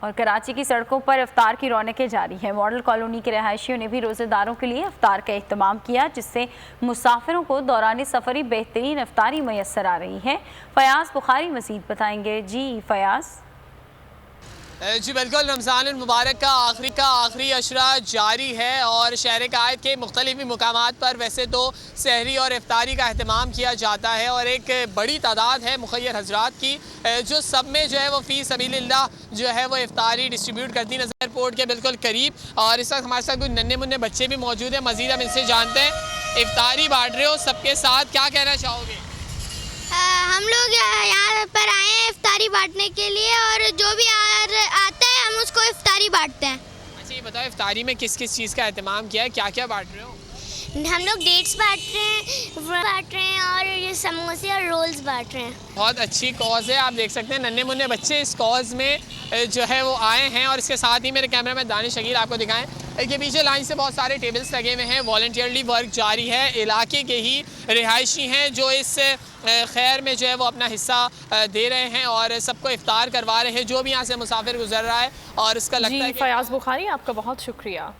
और कराची की सड़कों पर इफ्तार की रौनकें जारी है। मॉडल कॉलोनी के रहायशियों ने भी रोज़ेदारों के लिए इफ्तार का एहतमाम किया, जिससे मुसाफिरों को दौरान सफ़री बेहतरीन इफ्तारी मैसर आ रही है। फयाज बुखारी मज़ीद बताएंगे। जी फयाज। जी बिल्कुल, रमज़ान मुबारक का आखिरी अशरा जारी है और शहर कायद के मुख्तलिफ मकामात पर वैसे तो सहरी और इफ्तारी का अहतमाम किया जाता है और एक बड़ी तादाद है मुखय्यर हजरात की जो सब में जो है वो फ़ी सबीलिल्लाह जो है वो इफ्तारी डिस्ट्रीब्यूट करती नज़र। एयरपोर्ट के बिल्कुल करीब और इस वक्त हमारे साथ कुछ नन्हे मुन्ने बच्चे भी मौजूद हैं। मज़ीद हम इनसे जानते हैं, इफ्तारी बांट रहे हो सबके साथ, क्या कहना चाहोगे? हम लोग यहाँ पर आए हैं इफ्तारी बांटने के लिए और जो भी आता है हम उसको इफ्तारी बांटते हैं। अच्छा ये बताओ, इफ्तारी में किस किस चीज़ का एहतमाम किया है, क्या क्या बांट रहे हो? हम लोग डेट्स बांट रहे हैं और ये समोसे और रोल्स बांट रहे हैं। बहुत अच्छी कॉज है, आप देख सकते हैं नन्हे मुन्ने बच्चे इस कॉज में जो है वो आए हैं और इसके साथ ही मेरे कैमरा में दानिश शकील आपको दिखाएं कि पीछे लाइन से बहुत सारे टेबल्स लगे हुए हैं। वॉलंटियरली वर्क जारी है, इलाके के ही रिहायशी हैं जो इस खैर में जो है वो अपना हिस्सा दे रहे हैं और सबको इफ्तार करवा रहे हैं जो भी यहाँ से मुसाफिर गुजर रहा है। और इसका लगता है कि फयाज बुखारी, आपका बहुत शुक्रिया।